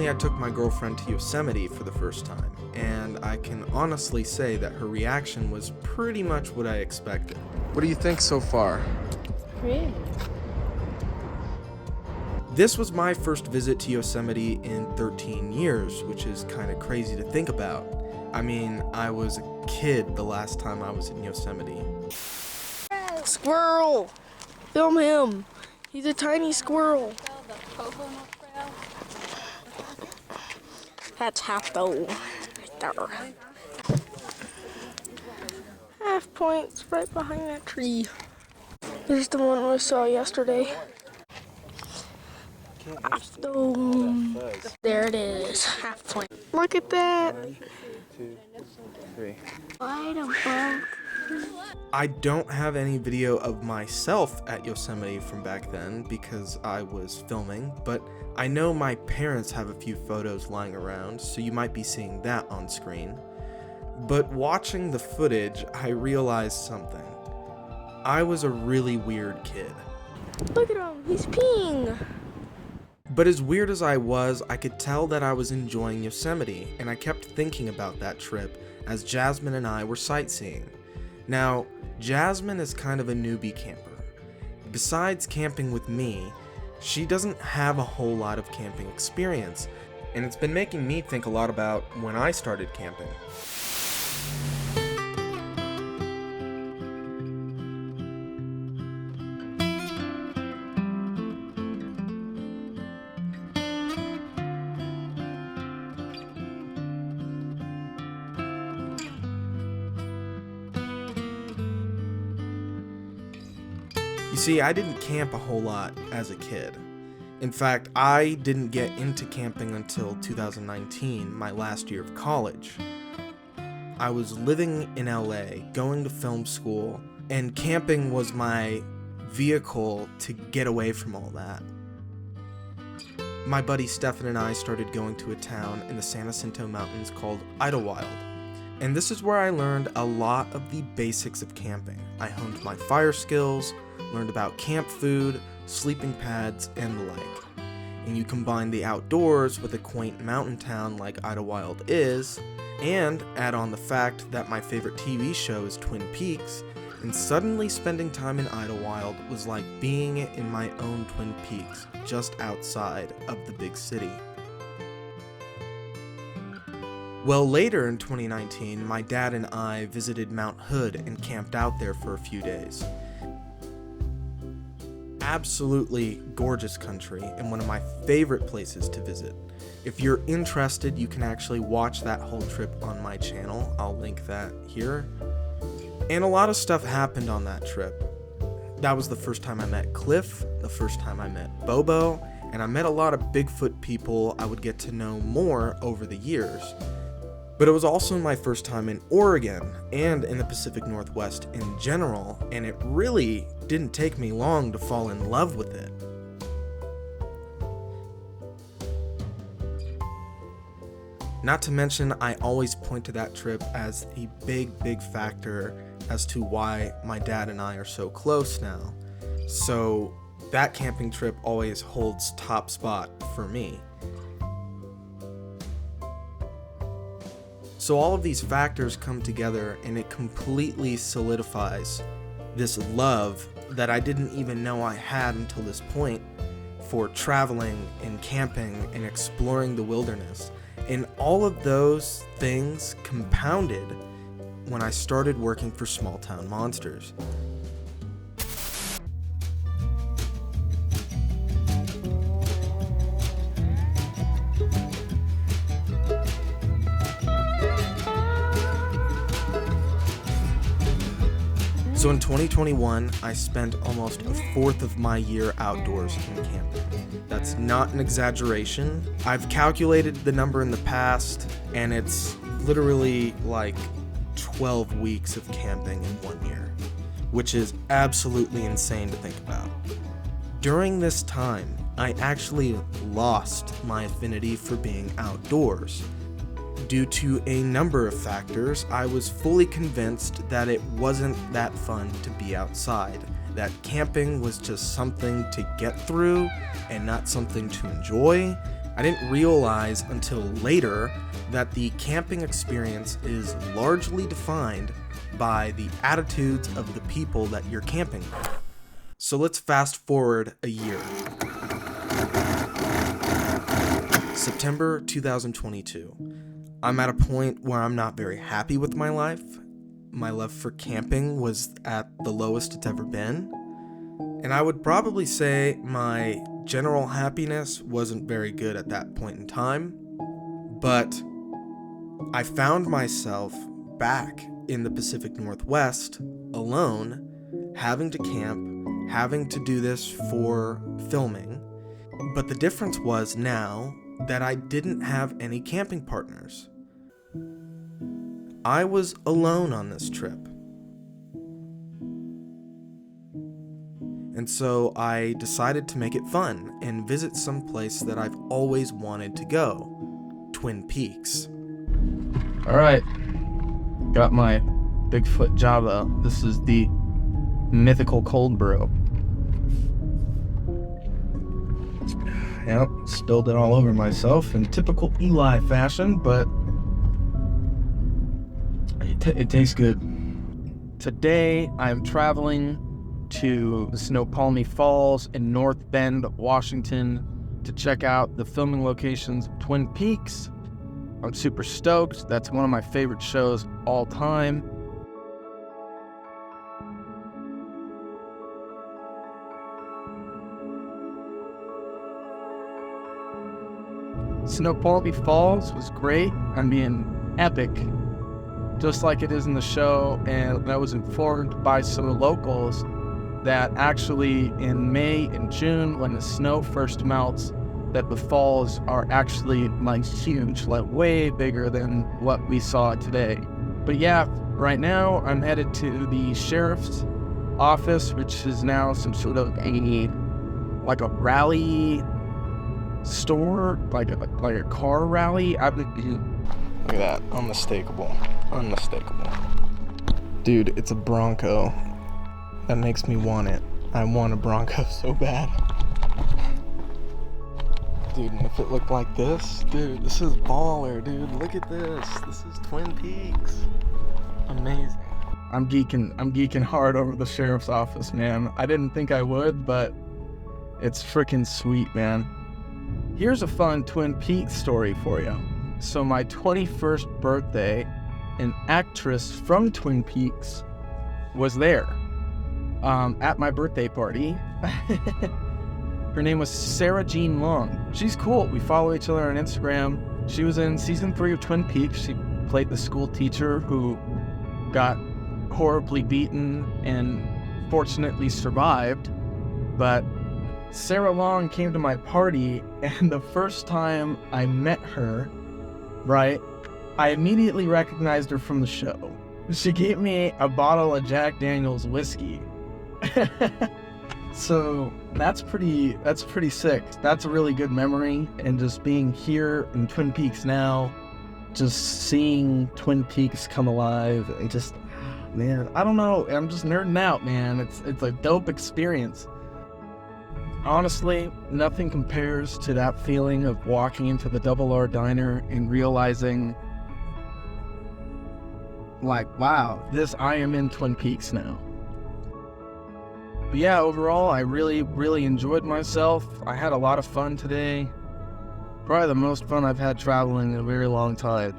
Recently I took my girlfriend to Yosemite for the first time, and I can honestly say that her reaction was pretty much what I expected. What do you think so far? Great. This was my first visit to Yosemite in 13 years, which is kind of crazy to think about. I mean, I was a kid the last time I was in Yosemite. Squirrel! Film him. He's a tiny squirrel. That's half though. Right there. Half points right behind that tree. There's the one we saw yesterday. Half dome. There it is. Half point. Look at that. 1, 2, 3. Right above. I don't have any video of myself at Yosemite from back then because I was filming, but I know my parents have a few photos lying around, so you might be seeing that on screen. But watching the footage, I realized something. I was a really weird kid. Look at him. He's peeing. But as weird as I was, I could tell that I was enjoying Yosemite, and I kept thinking about that trip as Jasmine and I were sightseeing. Now, Jasmine is kind of a newbie camper. Besides camping with me, she doesn't have a whole lot of camping experience, and it's been making me think a lot about when I started camping. You see, I didn't camp a whole lot as a kid. In fact, I didn't get into camping until 2019, my last year of college. I was living in LA, going to film school, and camping was my vehicle to get away from all that. My buddy Stefan and I started going to a town in the San Jacinto Mountains called Idlewild. And this is where I learned a lot of the basics of camping. I honed my fire skills, learned about camp food, sleeping pads, and the like. And you combine the outdoors with a quaint mountain town like Idlewild is, and add on the fact that my favorite TV show is Twin Peaks, and suddenly spending time in Idlewild was like being in my own Twin Peaks, just outside of the big city. Well, later in 2019, my dad and I visited Mount Hood and camped out there for a few days. Absolutely gorgeous country and one of my favorite places to visit. If you're interested, you can actually watch that whole trip on my channel. I'll link that here. And a lot of stuff happened on that trip. That was the first time I met Cliff, the first time I met Bobo, and I met a lot of Bigfoot people I would get to know more over the years. But it was also my first time in Oregon and in the Pacific Northwest in general, and it really didn't take me long to fall in love with it. Not to mention, I always point to that trip as a big factor as to why my dad and I are so close now. So that camping trip always holds top spot for me. So all of these factors come together and it completely solidifies this love that I didn't even know I had until this point for traveling and camping and exploring the wilderness. And all of those things compounded when I started working for Small Town Monsters. So in 2021, I spent almost a fourth of my year outdoors in camping. That's not an exaggeration. I've calculated the number in the past, and it's literally like 12 weeks of camping in 1 year, which is absolutely insane to think about. During this time, I actually lost my affinity for being outdoors. Due to a number of factors, I was fully convinced that it wasn't that fun to be outside, that camping was just something to get through and not something to enjoy, I didn't realize until later that the camping experience is largely defined by the attitudes of the people that you're camping with. So let's fast forward a year. September 2022. I'm at a point where I'm not very happy with my life. My love for camping was at the lowest it's ever been. And I would probably say my general happiness wasn't very good at that point in time. But I found myself back in the Pacific Northwest, alone, having to camp, having to do this for filming. But the difference was now that I didn't have any camping partners. I was alone on this trip. And so I decided to make it fun and visit some place that I've always wanted to go, Twin Peaks. All right, got my Bigfoot Java. This is the mythical cold brew. Yep, spilled it all over myself in typical Eli fashion, but it tastes good. Today, I'm traveling to the Snoqualmie Falls in North Bend, Washington, to check out the filming locations of Twin Peaks. I'm super stoked. That's one of my favorite shows of all time. Snoqualmie Falls was great. I mean, epic, just like it is in the show. And I was informed by some locals that actually in May and June, when the snow first melts, that the falls are actually like huge, like way bigger than what we saw today. But yeah, right now I'm headed to the sheriff's office, which is now some sort of like a rally store, like a car rally. Look at that, unmistakable. Dude, it's a Bronco. That makes me want it. I want a Bronco so bad. Dude, and if it looked like this, dude, this is baller, dude. Look at this. This is Twin Peaks. Amazing. I'm geeking hard over the sheriff's office, man. I didn't think I would, but it's freaking sweet, man. Here's a fun Twin Peaks story for you. So my 21st birthday, an actress from Twin Peaks was there at my birthday party. Her name was Sarah Jean Long. She's cool. We follow each other on Instagram. She was in season 3 of Twin Peaks. She played the school teacher who got horribly beaten and fortunately survived. But Sarah Long came to my party, and the first time I met her, right, I immediately recognized her from the show. She gave me a bottle of Jack Daniel's whiskey. So that's pretty sick. That's a really good memory. And just being here in Twin Peaks now, just seeing Twin Peaks come alive, and just, man, I don't know, I'm just nerding out, man. It's a dope experience. Honestly, nothing compares to that feeling of walking into the Double R Diner and realizing, like, wow, I am in Twin Peaks now. But yeah, overall, I really enjoyed myself. I had a lot of fun today. Probably the most fun I've had traveling in a very long time.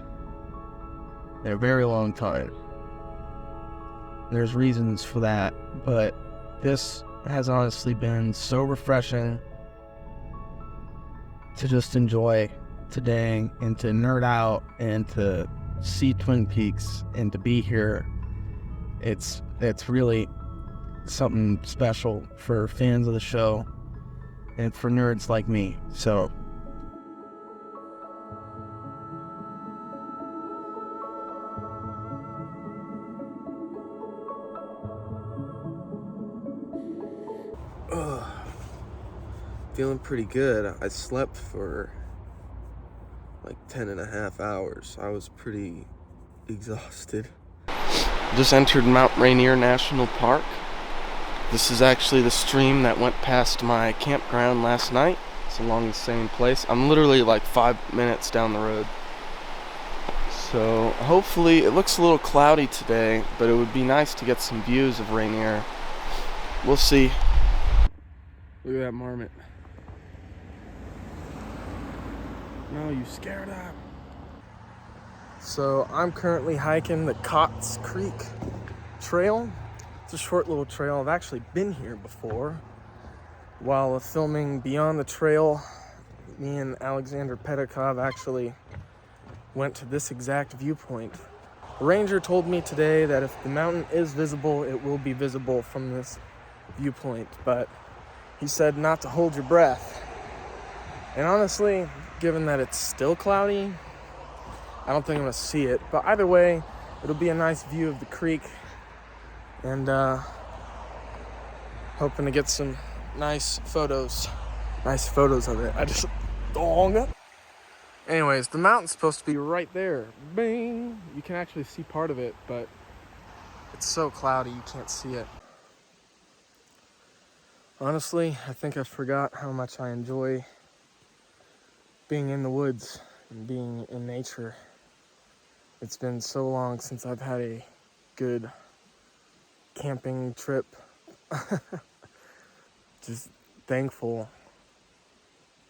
There's reasons for that, but this has honestly been so refreshing to just enjoy today and to nerd out and to see Twin Peaks and to be here. It's really something special for fans of the show and for nerds like me. So Feeling pretty good. I slept for like 10.5 hours. I was pretty exhausted. Just entered Mount Rainier National Park. This is actually the stream that went past my campground last night, spots along the same place. I'm literally like 5 minutes down the road. So hopefully, it looks a little cloudy today, but it would be nice to get some views of Rainier. We'll see. Look at that marmot. No, you scared him. So I'm currently hiking the Cotts Creek Trail. It's a short little trail. I've actually been here before. While filming Beyond the Trail, me and Alexander Pedikov actually went to this exact viewpoint. The ranger told me today that if the mountain is visible, it will be visible from this viewpoint, but he said not to hold your breath. And honestly, given that it's still cloudy, I don't think I'm gonna see it, but either way, it'll be a nice view of the creek, and hoping to get some nice photos of it. Anyways, the mountain's supposed to be right there. Bing! You can actually see part of it, but it's so cloudy you can't see it. Honestly, I think I forgot how much I enjoy being in the woods and being in nature. It's been so long since I've had a good camping trip. Just thankful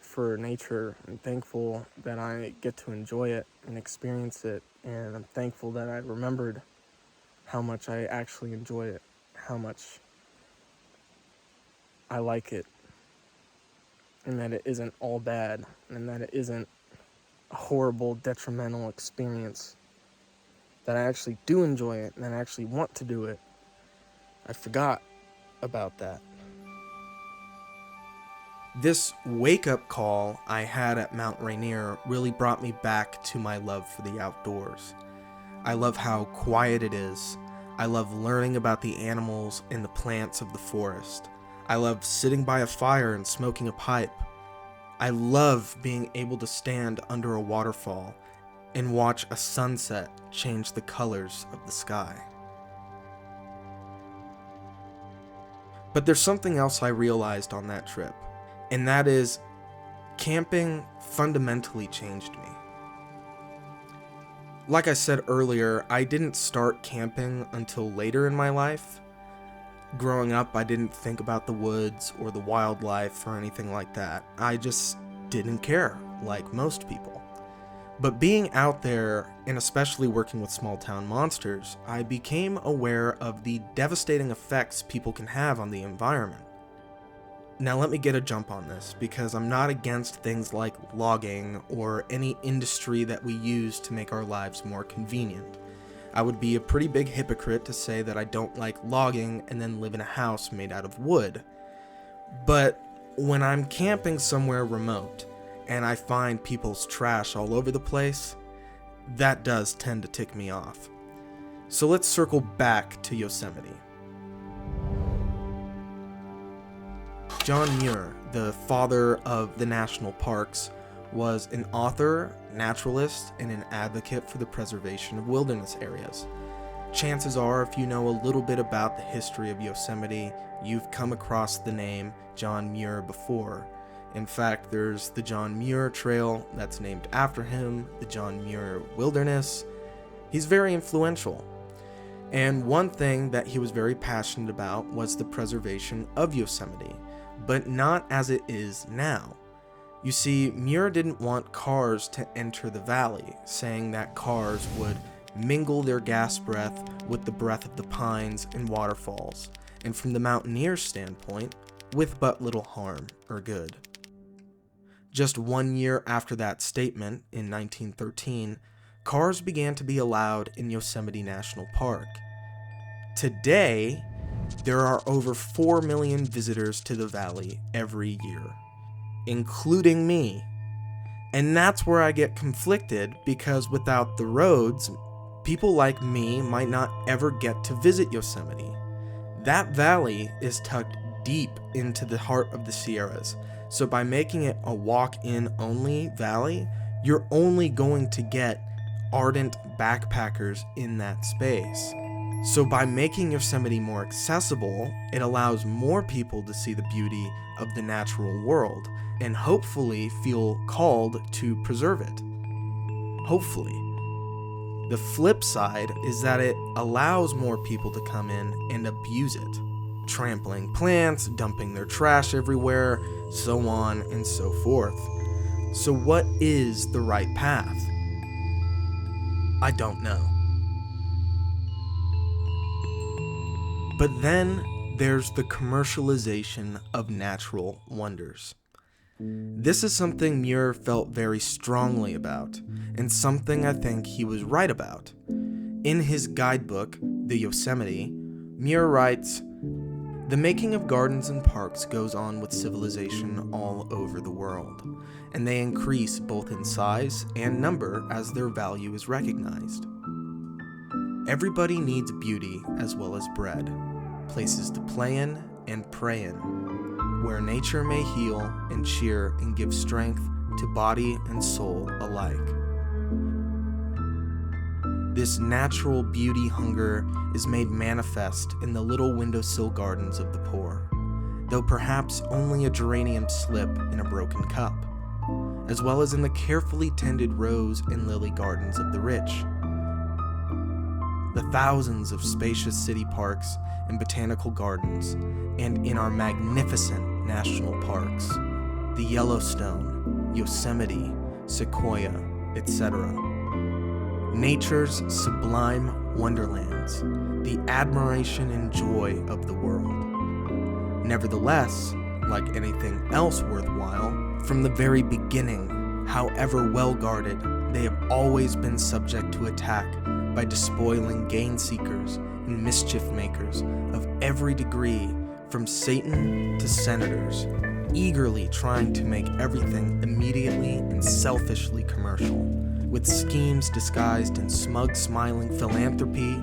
for nature and thankful that I get to enjoy it and experience it, and I'm thankful that I remembered how much I actually enjoy it, how much I like it, and that it isn't all bad, and that it isn't a horrible, detrimental experience, that I actually do enjoy it and that I actually want to do it. I forgot about that. This wake-up call I had at Mount Rainier really brought me back to my love for the outdoors. I love how quiet it is. I love learning about the animals and the plants of the forest. I love sitting by a fire and smoking a pipe. I love being able to stand under a waterfall and watch a sunset change the colors of the sky. But there's something else I realized on that trip. And that is, camping fundamentally changed me. Like I said earlier, I didn't start camping until later in my life. Growing up, I didn't think about the woods or the wildlife or anything like that. I just didn't care, like most people. But being out there, and especially working with small town monsters, I became aware of the devastating effects people can have on the environment. Now let me get a jump on this, because I'm not against things like logging or any industry that we use to make our lives more convenient. I would be a pretty big hypocrite to say that I don't like logging and then live in a house made out of wood. But when I'm camping somewhere remote and I find people's trash all over the place, that does tend to tick me off. So let's circle back to Yosemite. John Muir, the father of the national parks, was an author, naturalist, and an advocate for the preservation of wilderness areas. Chances are, if you know a little bit about the history of Yosemite, you've come across the name John Muir before. In fact, there's the John Muir Trail that's named after him, the John Muir Wilderness. He's very influential. And one thing that he was very passionate about was the preservation of Yosemite, but not as it is now. You see, Muir didn't want cars to enter the valley, saying that cars would mingle their gas breath with the breath of the pines and waterfalls, and from the mountaineer's standpoint, with but little harm or good. Just 1 year after that statement, in 1913, cars began to be allowed in Yosemite National Park. Today, there are over 4 million visitors to the valley every year, including me. And that's where I get conflicted, because without the roads, people like me might not ever get to visit Yosemite. That valley is tucked deep into the heart of the Sierras, so by making it a walk-in only valley, you're only going to get ardent backpackers in that space. So by making Yosemite more accessible, it allows more people to see the beauty of the natural world and hopefully feel called to preserve it. Hopefully. The flip side is that it allows more people to come in and abuse it, trampling plants, dumping their trash everywhere, so on and so forth. So what is the right path? I don't know. But then there's the commercialization of natural wonders. This is something Muir felt very strongly about, and something I think he was right about. In his guidebook, The Yosemite, Muir writes, "The making of gardens and parks goes on with civilization all over the world, and they increase both in size and number as their value is recognized. Everybody needs beauty as well as bread, places to play in and pray in, where nature may heal and cheer and give strength to body and soul alike. This natural beauty hunger is made manifest in the little windowsill gardens of the poor, though perhaps only a geranium slip in a broken cup, as well as in the carefully tended rose and lily gardens of the rich. The thousands of spacious city parks and botanical gardens, and in our magnificent national parks, the Yellowstone, Yosemite, Sequoia, etc. Nature's sublime wonderlands, the admiration and joy of the world. Nevertheless, like anything else worthwhile, from the very beginning, however well guarded, they have always been subject to attack by despoiling gain seekers and mischief makers of every degree, from Satan to senators, eagerly trying to make everything immediately and selfishly commercial, with schemes disguised in smug smiling philanthropy,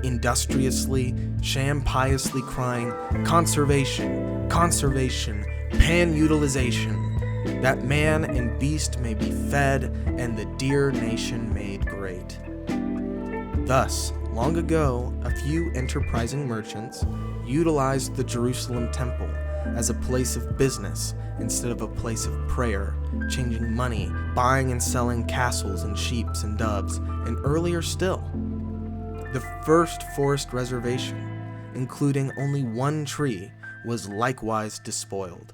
industriously, sham-piously crying, conservation, conservation, pan-utilization, that man and beast may be fed and the dear nation made great. Thus, long ago, a few enterprising merchants utilized the Jerusalem temple as a place of business instead of a place of prayer, changing money, buying and selling castles and sheep and doves, and earlier still, the first forest reservation, including only one tree, was likewise despoiled.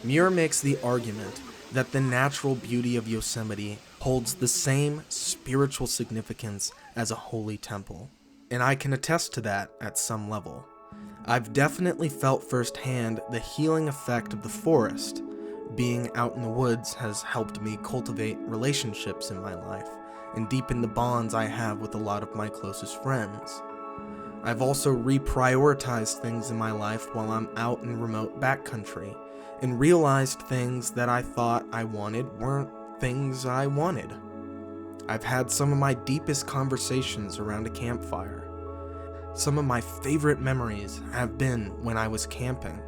Muir makes the argument that the natural beauty of Yosemite holds the same spiritual significance as a holy temple, and I can attest to that at some level. I've definitely felt firsthand the healing effect of the forest. Being out in the woods has helped me cultivate relationships in my life and deepen the bonds I have with a lot of my closest friends. I've also reprioritized things in my life while I'm out in remote backcountry, and realized things that I thought I wanted weren't things I wanted. I've had some of my deepest conversations around a campfire. Some of my favorite memories have been when I was camping,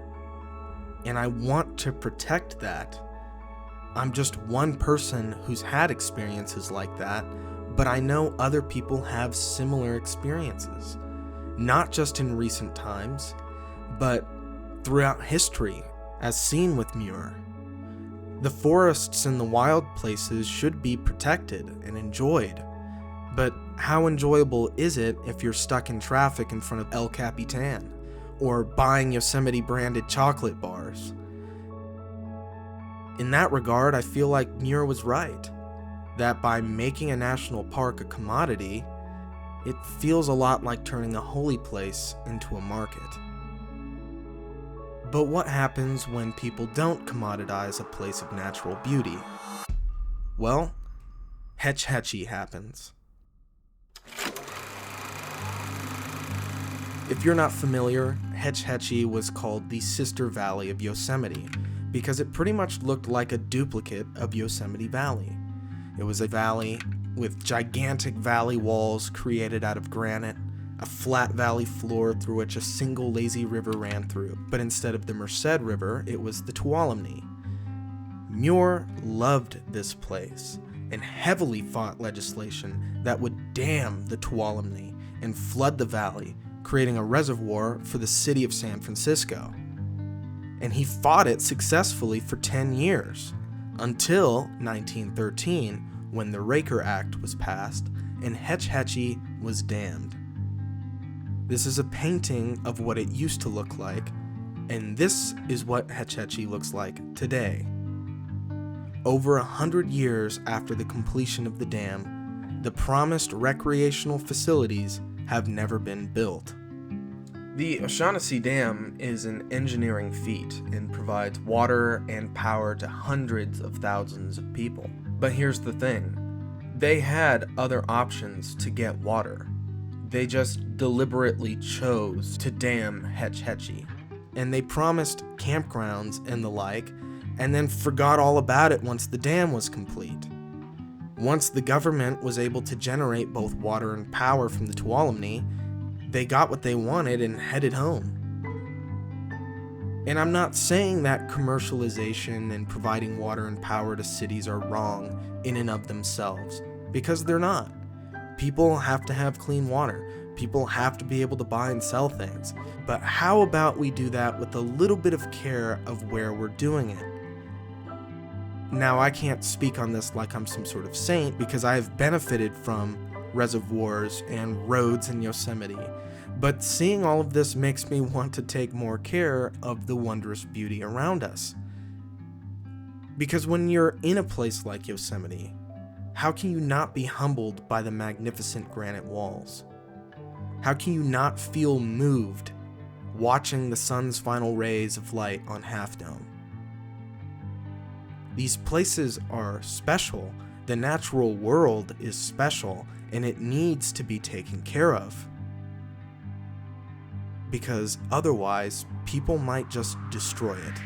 and I want to protect that. I'm just one person who's had experiences like that, but I know other people have similar experiences, not just in recent times, but throughout history, as seen with Muir. The forests and the wild places should be protected and enjoyed, but how enjoyable is it if you're stuck in traffic in front of El Capitan, or buying Yosemite branded chocolate bars? In that regard, I feel like Muir was right, that by making a national park a commodity, it feels a lot like turning a holy place into a market. But what happens when people don't commoditize a place of natural beauty? Well, hetch-hetchy happens. If you're not familiar, Hetch-Hetchy was called the sister valley of Yosemite because it pretty much looked like a duplicate of Yosemite Valley. It was a valley with gigantic valley walls created out of granite, a flat valley floor through which a single lazy river ran through, but instead of the Merced River, it was the Tuolumne. Muir loved this place, and heavily fought legislation that would dam the Tuolumne and flood the valley, creating a reservoir for the city of San Francisco. And he fought it successfully for 10 years, until 1913, when the Raker Act was passed and Hetch Hetchy was dammed. This is a painting of what it used to look like, and this is what Hetch Hetchy looks like today. Over 100 years after the completion of the dam, the promised recreational facilities have never been built. The O'Shaughnessy Dam is an engineering feat and provides water and power to hundreds of thousands of people. But here's the thing, they had other options to get water. They just deliberately chose to dam Hetch Hetchy. And they promised campgrounds and the like, and then forgot all about it once the dam was complete. Once the government was able to generate both water and power from the Tuolumne, they got what they wanted and headed home. And I'm not saying that commercialization and providing water and power to cities are wrong in and of themselves, because they're not. People have to have clean water. People have to be able to buy and sell things. But how about we do that with a little bit of care of where we're doing it? Now, I can't speak on this like I'm some sort of saint, because I have benefited from reservoirs and roads in Yosemite, but seeing all of this makes me want to take more care of the wondrous beauty around us. Because when you're in a place like Yosemite, how can you not be humbled by the magnificent granite walls? How can you not feel moved watching the sun's final rays of light on Half Dome? These places are special. The natural world is special, and it needs to be taken care of. Because otherwise, people might just destroy it.